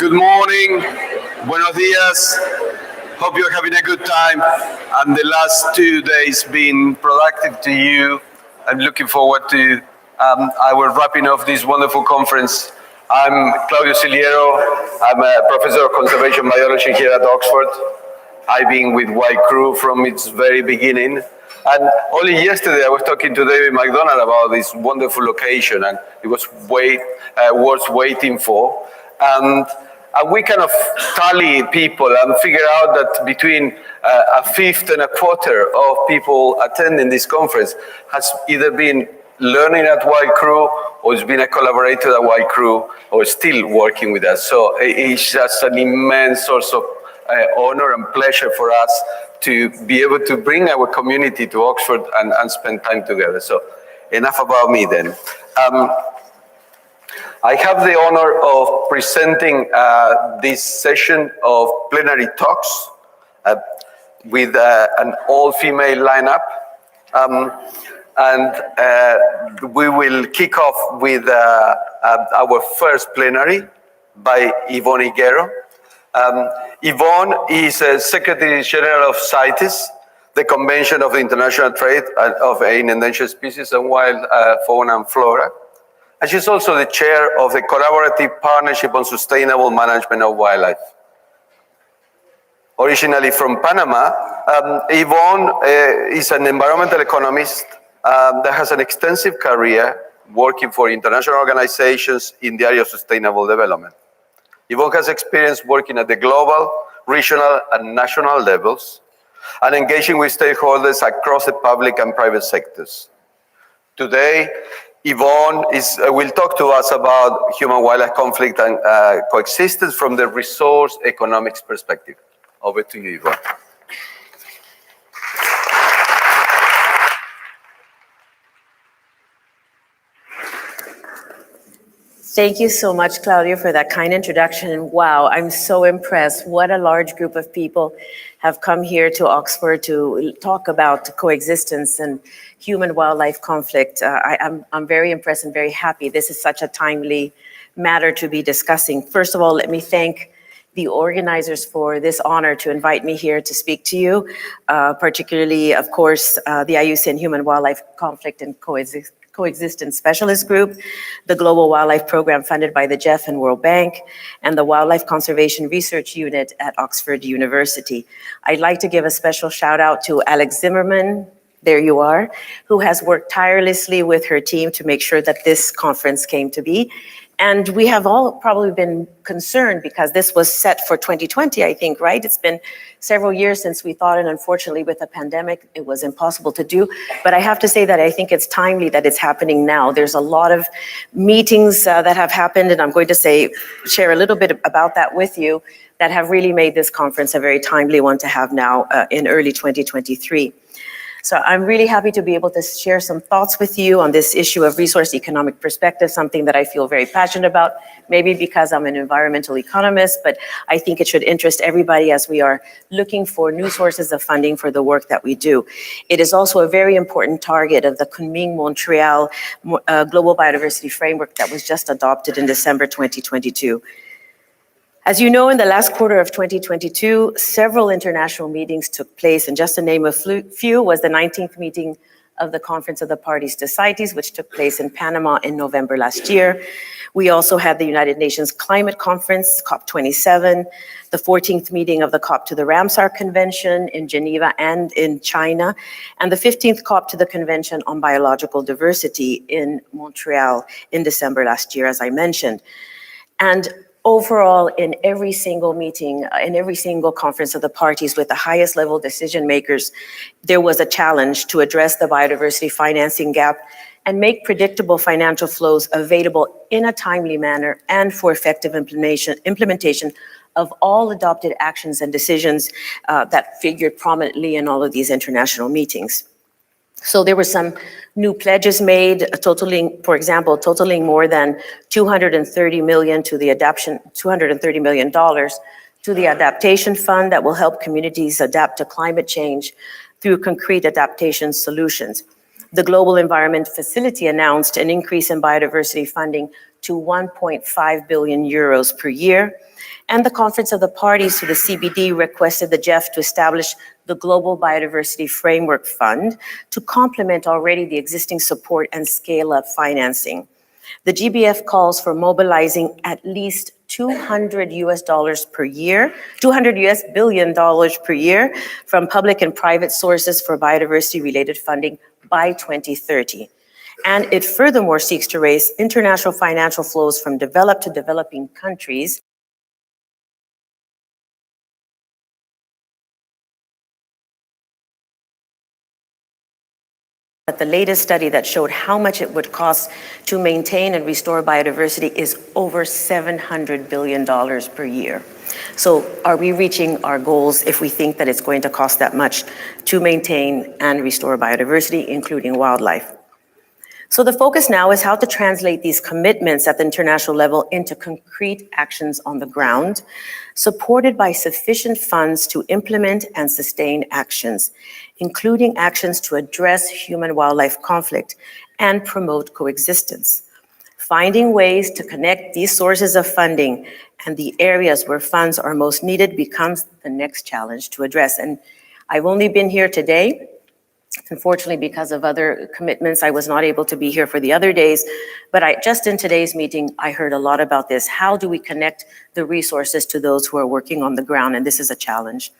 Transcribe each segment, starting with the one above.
Good morning, buenos dias. Hope you're having a good time and the last 2 days been productive to you. I'm looking forward to our wrapping of this wonderful conference. I'm Claudio Ciliero. I'm a professor of conservation biology here at Oxford. I've been with Wild Crew from its very beginning. And only yesterday I was talking to David McDonald about this wonderful location, and it was worth waiting for. And we kind of tally people and figure out that between a fifth and a quarter of people attending this conference has either been learning at Wild Crew or has been a collaborator at Wild Crew or still working with us. So it's just an immense source of honor and pleasure for us to be able to bring our community to Oxford and spend time together. So enough about me then. I have the honor of presenting this session of plenary talks with an all-female lineup. We will kick off with our first plenary by Ivonne Higuero. Yvonne is Secretary General of CITES, the Convention of the International Trade in Endangered Species and Wild Fauna and Flora. And she's also the chair of the Collaborative Partnership on Sustainable Management of Wildlife. Originally from Panama, Yvonne is an environmental economist that has an extensive career working for international organizations in the area of sustainable development. Yvonne has experience working at the global, regional, and national levels, and engaging with stakeholders across the public and private sectors. Today, Yvonne will talk to us about human-wildlife conflict and coexistence from the resource economics perspective. Over to you, Yvonne. Thank you so much, Claudio, for that kind introduction. Wow, I'm so impressed. What a large group of people have come here to Oxford to talk about coexistence and human-wildlife conflict. I'm very impressed and very happy. This is such a timely matter to be discussing. First of all, let me thank the organizers for this honor to invite me here to speak to you, particularly, of course, the IUCN Human-Wildlife Conflict and Coexistence Specialist Group, the Global Wildlife Program funded by the GEF and World Bank, and the Wildlife Conservation Research Unit at Oxford University. I'd like to give a special shout out to Alex Zimmerman, there you are, who has worked tirelessly with her team to make sure that this conference came to be. And we have all probably been concerned because this was set for 2020, I think, right? It's been several years since we thought, and unfortunately with the pandemic, it was impossible to do. But I have to say that I think it's timely that it's happening now. There's a lot of meetings that have happened, and I'm going to share a little bit about that with you, that have really made this conference a very timely one to have now in early 2023. So I'm really happy to be able to share some thoughts with you on this issue of resource economic perspective, something that I feel very passionate about, maybe because I'm an environmental economist, but I think it should interest everybody as we are looking for new sources of funding for the work that we do. It is also a very important target of the Kunming-Montreal Global Biodiversity Framework that was just adopted in December 2022. As you know, in the last quarter of 2022, several international meetings took place, and just to name a few was the 19th meeting of the Conference of the Parties to CITES, which took place in Panama in November last year. We also had the United Nations Climate Conference, COP27, the 14th meeting of the COP to the Ramsar Convention in Geneva and in China, and the 15th COP to the Convention on Biological Diversity in Montreal in December last year, as I mentioned. And overall, in every single meeting, in every single conference of the parties with the highest level decision makers, there was a challenge to address the biodiversity financing gap and make predictable financial flows available in a timely manner and for effective implementation of all adopted actions and decisions that figured prominently in all of these international meetings. So there were some new pledges made, totaling more than $230 million to the $230 million to the adaptation fund that will help communities adapt to climate change through concrete adaptation solutions. The Global Environment Facility announced an increase in biodiversity funding to 1.5 billion euros per year. And the Conference of the Parties to the CBD requested the GEF to establish the Global Biodiversity Framework Fund to complement already the existing support and scale-up financing. The GBF calls for mobilizing at least $200 per year, $200 billion per year from public and private sources for biodiversity-related funding by 2030. And it furthermore seeks to raise international financial flows from developed to developing countries that the latest study that showed how much it would cost to maintain and restore biodiversity is over $700 billion per year. So are we reaching our goals if we think that it's going to cost that much to maintain and restore biodiversity, including wildlife? So the focus now is how to translate these commitments at the international level into concrete actions on the ground, supported by sufficient funds to implement and sustain actions, including actions to address human-wildlife conflict and promote coexistence. Finding ways to connect these sources of funding and the areas where funds are most needed becomes the next challenge to address. And I've only been here today. Unfortunately, because of other commitments, I was not able to be here for the other days, but just in today's meeting, I heard a lot about this. How do we connect the resources to those who are working on the ground? And this is a challenge.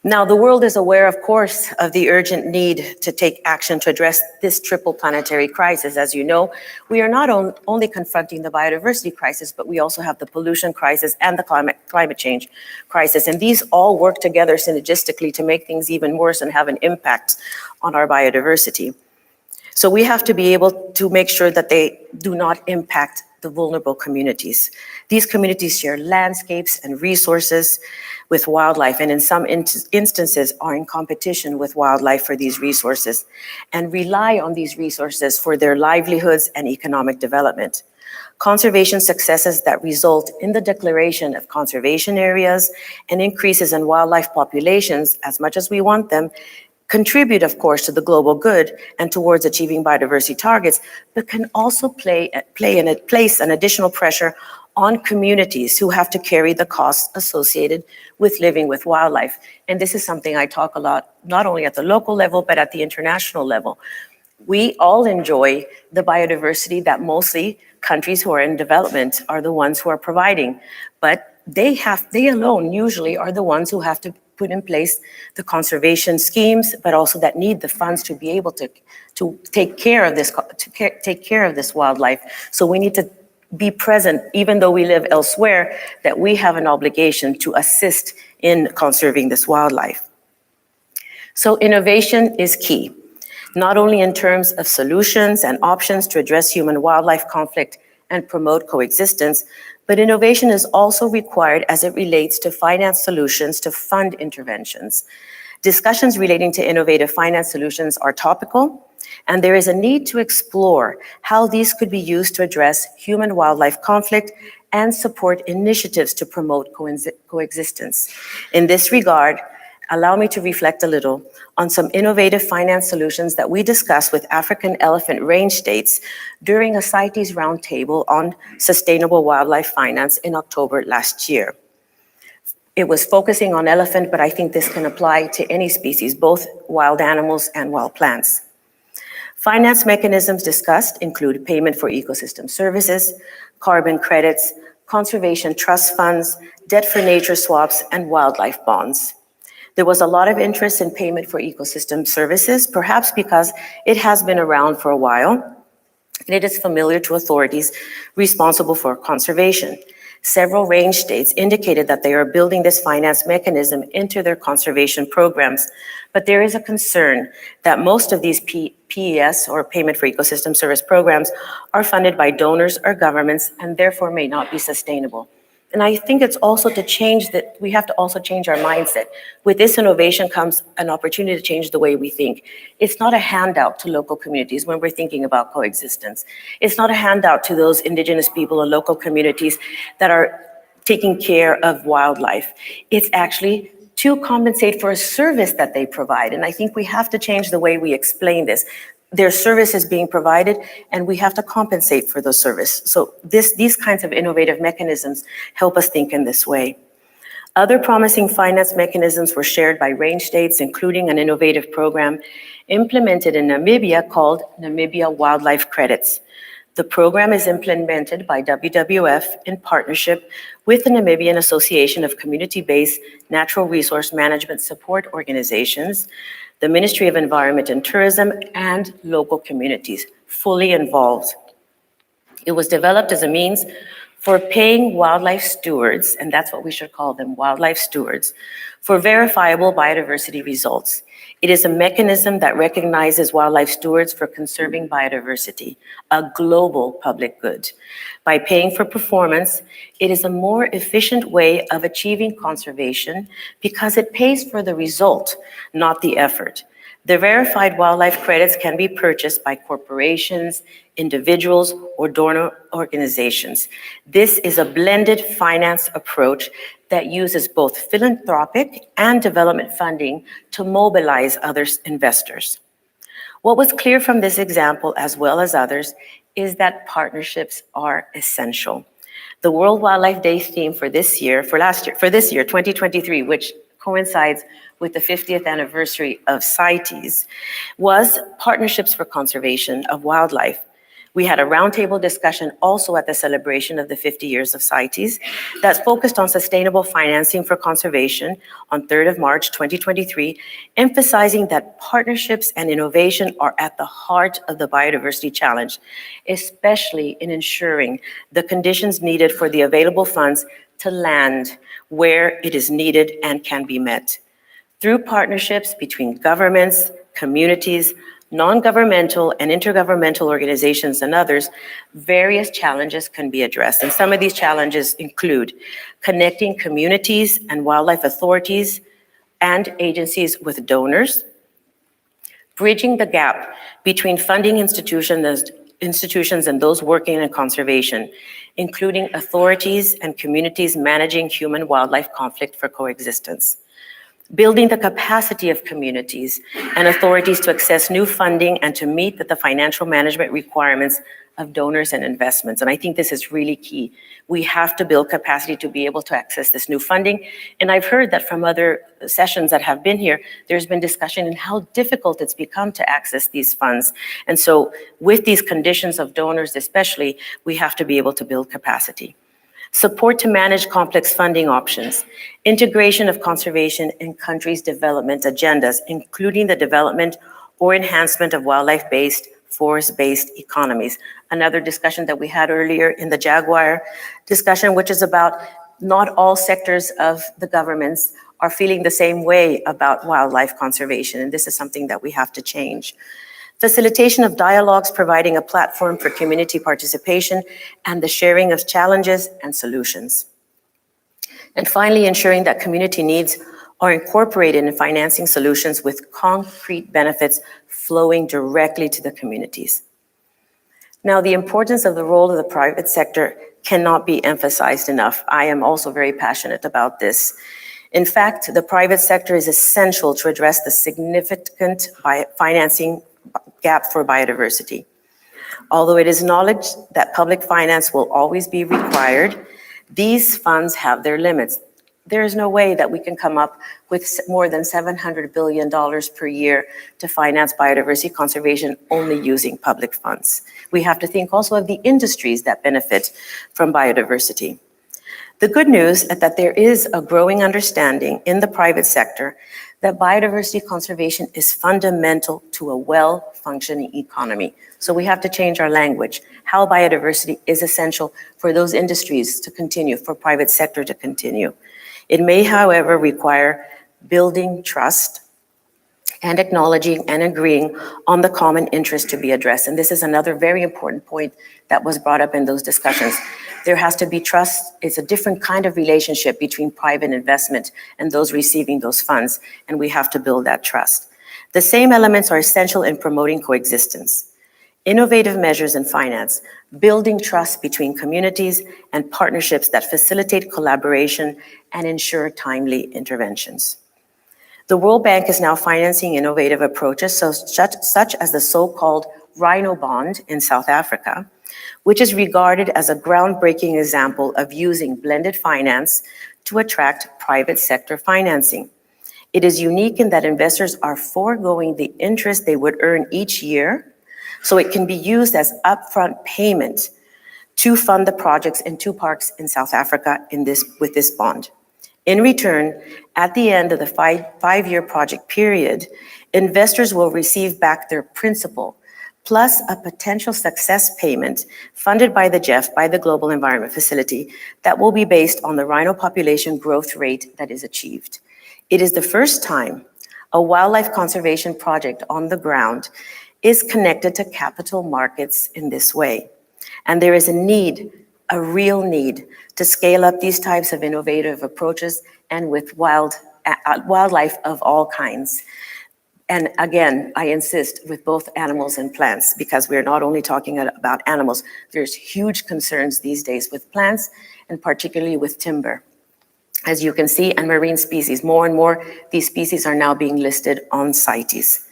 Now, the world is aware, of course, of the urgent need to take action to address this triple planetary crisis. As you know, we are not only confronting the biodiversity crisis, but we also have the pollution crisis and the climate change crisis. And these all work together synergistically to make things even worse and have an impact on our biodiversity. So we have to be able to make sure that they do not impact the vulnerable communities. These communities share landscapes and resources with wildlife, and in some instances are in competition with wildlife for these resources and rely on these resources for their livelihoods and economic development. Conservation successes that result in the declaration of conservation areas and increases in wildlife populations, as much as we want them, contribute, of course, to the global good and towards achieving biodiversity targets, but can also place an additional pressure on communities who have to carry the costs associated with living with wildlife. And this is something I talk a lot, not only at the local level, but at the international level. We all enjoy the biodiversity that mostly countries who are in development are the ones who are providing, but they alone usually are the ones who have to put in place the conservation schemes, but also that need the funds to be able to take care of this wildlife. So we need to be present, even though we live elsewhere, that we have an obligation to assist in conserving this wildlife. So innovation is key, not only in terms of solutions and options to address human-wildlife conflict and promote coexistence, but innovation is also required as it relates to finance solutions to fund interventions. Discussions relating to innovative finance solutions are topical, and there is a need to explore how these could be used to address human-wildlife conflict and support initiatives to promote coexistence. In this regard, allow me to reflect a little on some innovative finance solutions that we discussed with African elephant range states during a CITES roundtable on sustainable wildlife finance in October last year. It was focusing on elephant, but I think this can apply to any species, both wild animals and wild plants. Finance mechanisms discussed include payment for ecosystem services, carbon credits, conservation trust funds, debt for nature swaps, and wildlife bonds. There was a lot of interest in payment for ecosystem services, perhaps because it has been around for a while, and it is familiar to authorities responsible for conservation. Several range states indicated that they are building this finance mechanism into their conservation programs, but there is a concern that most of these PES, or Payment for Ecosystem Service programs, are funded by donors or governments and therefore may not be sustainable. And I think it's also to change that, we have to also change our mindset. With this innovation comes an opportunity to change the way we think. It's not a handout to local communities when we're thinking about coexistence. It's not a handout to those indigenous people and local communities that are taking care of wildlife. It's actually to compensate for a service that they provide. And I think we have to change the way we explain this. their service is being provided, and we have to compensate for those service. So these kinds of innovative mechanisms help us think in this way. Other promising finance mechanisms were shared by range states, including an innovative program implemented in Namibia called Namibia Wildlife Credits. The program is implemented by WWF in partnership with the Namibian Association of Community-Based Natural Resource Management Support Organizations, the Ministry of Environment and Tourism, and local communities, fully involved. It was developed as a means for paying wildlife stewards, and that's what we should call them, wildlife stewards, for verifiable biodiversity results. It is a mechanism that recognizes wildlife stewards for conserving biodiversity, a global public good. By paying for performance, it is a more efficient way of achieving conservation because it pays for the result, not the effort. The verified wildlife credits can be purchased by corporations, individuals, or donor organizations. This is a blended finance approach that uses both philanthropic and development funding to mobilize other investors. What was clear from this example, as well as others, is that partnerships are essential. The World Wildlife Day theme for this year, 2023, which coincides with the 50th anniversary of CITES, was Partnerships for Conservation of Wildlife. We had a roundtable discussion also at the celebration of the 50 years of CITES that's focused on sustainable financing for conservation on 3rd of March 2023, emphasizing that partnerships and innovation are at the heart of the biodiversity challenge, especially in ensuring the conditions needed for the available funds to land where it is needed and can be met. Through partnerships between governments, communities, non-governmental and intergovernmental organizations and others, various challenges can be addressed. And some of these challenges include connecting communities and wildlife authorities and agencies with donors, bridging the gap between funding institutions and those working in conservation, including authorities and communities managing human-wildlife conflict for coexistence. Building the capacity of communities and authorities to access new funding and to meet the financial management requirements of donors and investments. And I think this is really key. We have to build capacity to be able to access this new funding. And I've heard that from other sessions that have been here, there's been discussion in how difficult it's become to access these funds. And so with these conditions of donors especially, we have to be able to build capacity. Support to manage complex funding options, integration of conservation in countries' development agendas, including the development or enhancement of wildlife-based, forest-based economies. Another discussion that we had earlier in the Jaguar discussion, which is about not all sectors of the governments are feeling the same way about wildlife conservation, and this is something that we have to change. Facilitation of dialogues, providing a platform for community participation and the sharing of challenges and solutions. And finally, ensuring that community needs are incorporated in financing solutions with concrete benefits flowing directly to the communities. Now, the importance of the role of the private sector cannot be emphasized enough. I am also very passionate about this. In fact, the private sector is essential to address the significant financing gap for biodiversity. Although it is acknowledged that public finance will always be required, these funds have their limits. There is no way that we can come up with more than $700 billion per year to finance biodiversity conservation only using public funds. We have to think also of the industries that benefit from biodiversity. The good news is that there is a growing understanding in the private sector that biodiversity conservation is fundamental to a well-functioning economy. So we have to change our language. How biodiversity is essential for those industries to continue, for private sector to continue. It may, however, require building trust and acknowledging and agreeing on the common interest to be addressed. And this is another very important point that was brought up in those discussions. There has to be trust. It's a different kind of relationship between private investment and those receiving those funds, and we have to build that trust. The same elements are essential in promoting coexistence. Innovative measures in finance, building trust between communities and partnerships that facilitate collaboration and ensure timely interventions. The World Bank is now financing innovative approaches such as the so-called Rhino Bond in South Africa, which is regarded as a groundbreaking example of using blended finance to attract private sector financing. It is unique in that investors are foregoing the interest they would earn each year, so it can be used as upfront payment to fund the projects in 2 parks in South Africa with this bond. In return, at the end of the five-year project period, investors will receive back their principal, plus a potential success payment funded by the GEF, by the Global Environment Facility, that will be based on the rhino population growth rate that is achieved. It is the first time a wildlife conservation project on the ground is connected to capital markets in this way. And there is a need, a real need, to scale up these types of innovative approaches and with wildlife of all kinds. And again, I insist with both animals and plants, because we're not only talking about animals, there's huge concerns these days with plants and particularly with timber. As you can see, and marine species, more and more, these species are now being listed on CITES.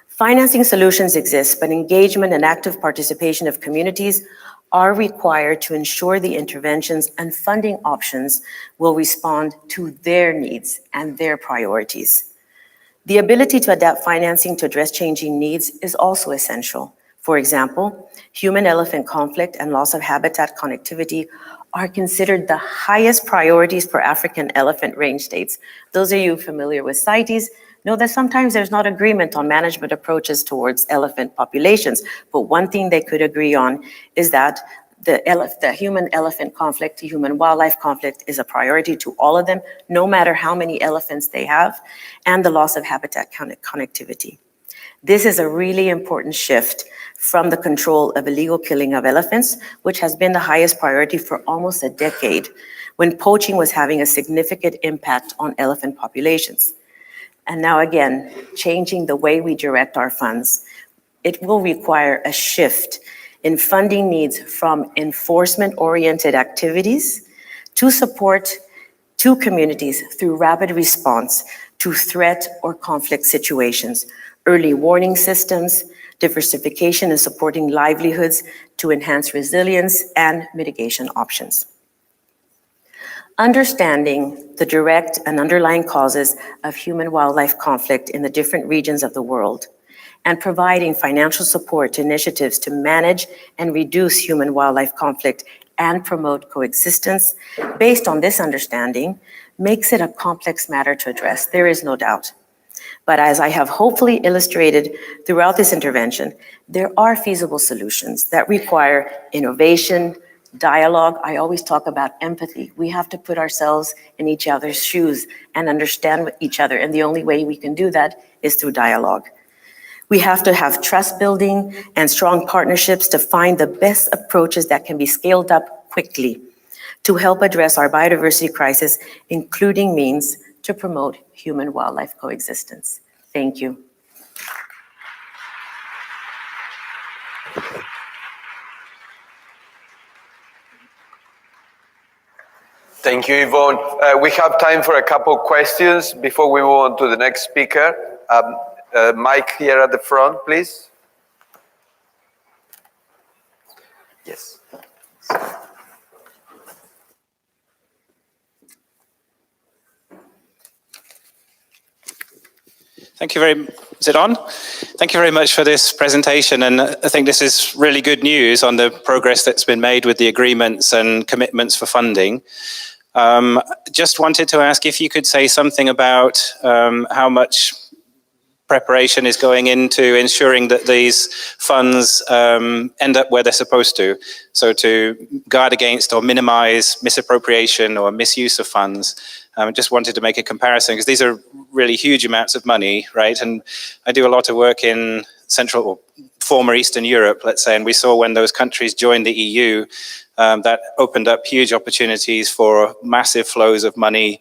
Financing solutions exist, but engagement and active participation of communities are required to ensure the interventions and funding options will respond to their needs and their priorities. The ability to adapt financing to address changing needs is also essential. For example, human-elephant conflict and loss of habitat connectivity are considered the highest priorities for African elephant range states. Those of you familiar with CITES know that sometimes there's not agreement on management approaches towards elephant populations, but one thing they could agree on is that the human-elephant conflict, the human-wildlife conflict is a priority to all of them, no matter how many elephants they have, and the loss of habitat connectivity. This is a really important shift from the control of illegal killing of elephants, which has been the highest priority for almost a decade, when poaching was having a significant impact on elephant populations. And now again, changing the way we direct our funds, it will require a shift in funding needs from enforcement-oriented activities to support to communities through rapid response to threat or conflict situations, early warning systems, diversification and supporting livelihoods to enhance resilience and mitigation options. Understanding the direct and underlying causes of human-wildlife conflict in the different regions of the world and providing financial support to initiatives to manage and reduce human-wildlife conflict and promote coexistence based on this understanding makes it a complex matter to address, there is no doubt. But as I have hopefully illustrated throughout this intervention, there are feasible solutions that require innovation, dialogue. I always talk about empathy. We have to put ourselves in each other's shoes and understand each other. And the only way we can do that is through dialogue. We have to have trust building and strong partnerships to find the best approaches that can be scaled up quickly to help address our biodiversity crisis, including means to promote human-wildlife coexistence. Thank you. Thank you, Yvonne. We have time for a couple questions before we move on to the next speaker. Mike here at the front, please. Yes. Thank you very, is it on? Thank you very much for this presentation, and I think this is really good news on the progress that's been made with the agreements and commitments for funding. Just wanted to ask if you could say something about how much preparation is going into ensuring that these funds end up where they're supposed to. So to guard against or minimize misappropriation or misuse of funds. Just wanted to make a comparison because these are really huge amounts of money, right? And I do a lot of work in Central or former Eastern Europe, let's say, and we saw when those countries joined the EU, that opened up huge opportunities for massive flows of money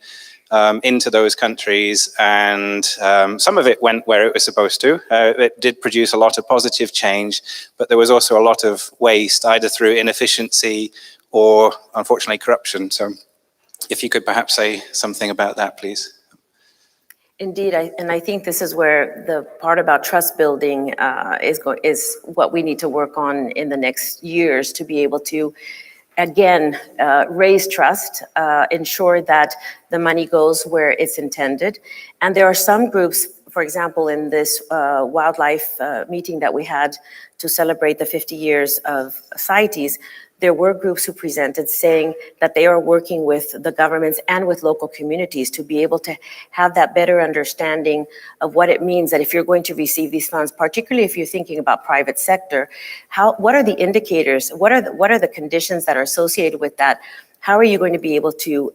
into those countries, and some of it went where it was supposed to. It did produce a lot of positive change, but there was also a lot of waste, either through inefficiency or, unfortunately, corruption. So if you could perhaps say something about that, please. Indeed, and I think this is where the part about trust building is what we need to work on in the next years to be able to, again, raise trust, ensure that the money goes where it's intended. And there are some groups, for example, in this wildlife meeting that we had to celebrate the 50 years of CITES, there were groups who presented saying that they are working with the governments and with local communities to be able to have that better understanding of what it means that if you're going to receive these funds, particularly if you're thinking about private sector, what are the indicators, what are the conditions that are associated with that? How are you going to be able to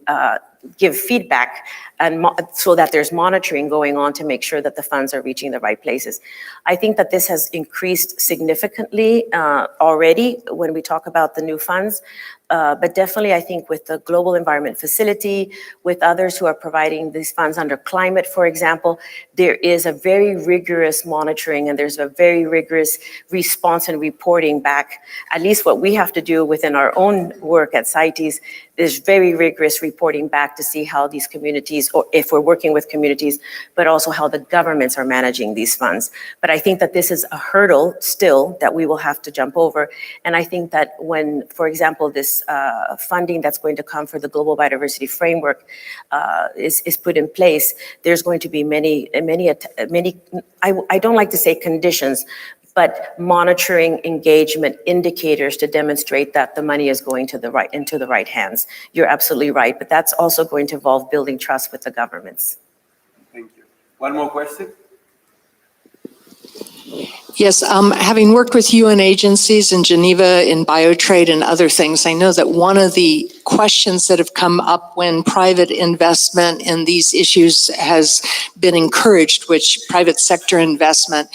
give feedback and so that there's monitoring going on to make sure that the funds are reaching the right places? I think that this has increased significantly already when we talk about the new funds. But definitely, I think with the Global Environment Facility, with others who are providing these funds under climate, for example, there is a very rigorous monitoring and there's a very rigorous response and reporting back. At least what we have to do within our own work at CITES, there's very rigorous reporting back to see how these communities, or if we're working with communities, but also how the governments are managing these funds. But I think that this is a hurdle still that we will have to jump over. And I think that when, for example, this funding that's going to come for the Global Biodiversity Framework is put in place, there's going to be many, I don't like to say conditions, but monitoring, engagement, indicators to demonstrate that the money is going to into the right hands. You're absolutely right, but that's also going to involve building trust with the governments. Thank you. One more question? Yes, having worked with UN agencies in Geneva in biotrade and other things, I know that one of the questions that have come up when private investment in these issues has been encouraged, which private sector investment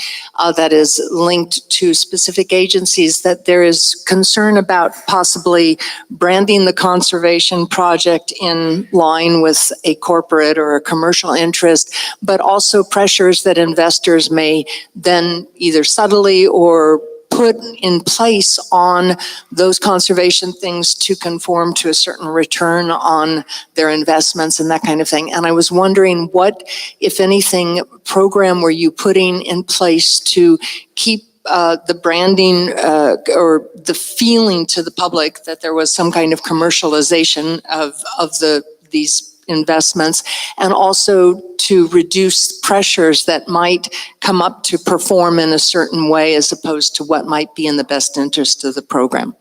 that is linked to specific agencies, that there is concern about possibly branding the conservation project in line with a corporate or a commercial interest, but also pressures that investors may then either subtly or put in place on those conservation things to conform to a certain return on their investments and that kind of thing. And I was wondering what, if anything, program were you putting in place to keep the branding or the feeling to the public that there was some kind of commercialization of these investments, and also to reduce pressures that might come up to perform in a certain way as opposed to what might be in the best interest of the program?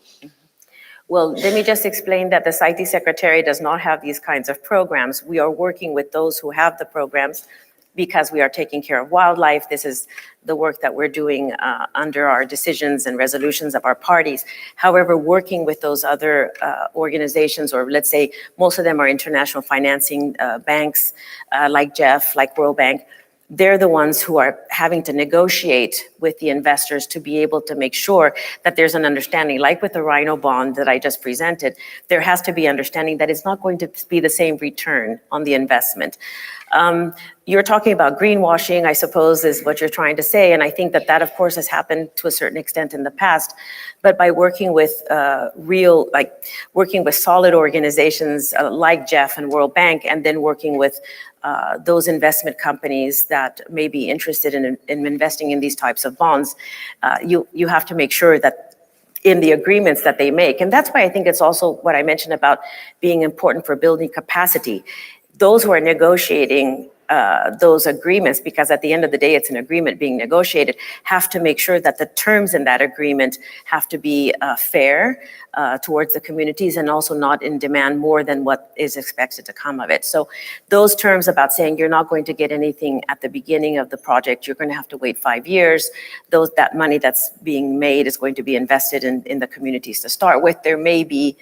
Well, let me just explain that the CITES Secretary does not have these kinds of programs. We are working with those who have the programs because we are taking care of wildlife. This is the work that we're doing under our decisions and resolutions of our parties. However, working with those other organizations, or let's say most of them are international financing banks like Jeff, like World Bank, they're the ones who are having to negotiate with the investors to be able to make sure that there's an understanding. Like with the rhino bond that I just presented, there has to be understanding that it's not going to be the same return on the investment. You're talking about greenwashing, I suppose, is what you're trying to say. And I think that that, of course, has happened to a certain extent in the past. But by working with working with solid organizations like Jeff and World Bank, and then working with those investment companies that may be interested in investing in these types of bonds, you have to make sure that in the agreements that they make. And that's why I think it's also what I mentioned about being important for building capacity. Those who are negotiating those agreements, because at the end of the day, it's an agreement being negotiated, have to make sure that the terms in that agreement have to be fair towards the communities and also not in demand more than what is expected to come of it. So those terms about saying you're not going to get anything at the beginning of the project, you're going to have to wait 5 years. That money that's being made is going to be invested in the communities to start with. There may be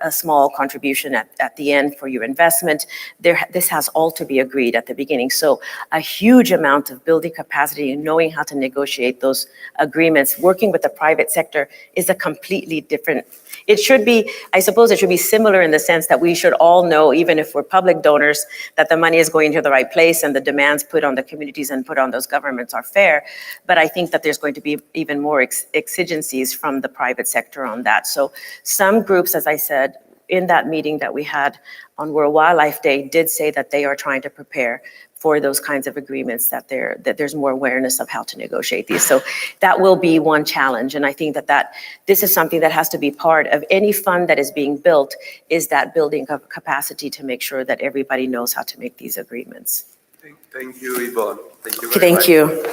a small contribution at the end for your investment. This has all to be agreed at the beginning. So a huge amount of building capacity and knowing how to negotiate those agreements, working with the private sector is a completely different. It should be, I suppose it should be similar in the sense that we should all know, even if we're public donors, that the money is going to the right place and the demands put on the communities and put on those governments are fair. But I think that there's going to be even more exigencies from the private sector on that. So some groups, as I said, in that meeting that we had on World Wildlife Day, did say that they are trying to prepare for those kinds of agreements, that there's more awareness of how to negotiate these. So that will be one challenge. And I think that this is something that has to be part of any fund that is being built, is that building of capacity to make sure that everybody knows how to make these agreements. Thank you, Yvonne. Thank you very much. Thank you.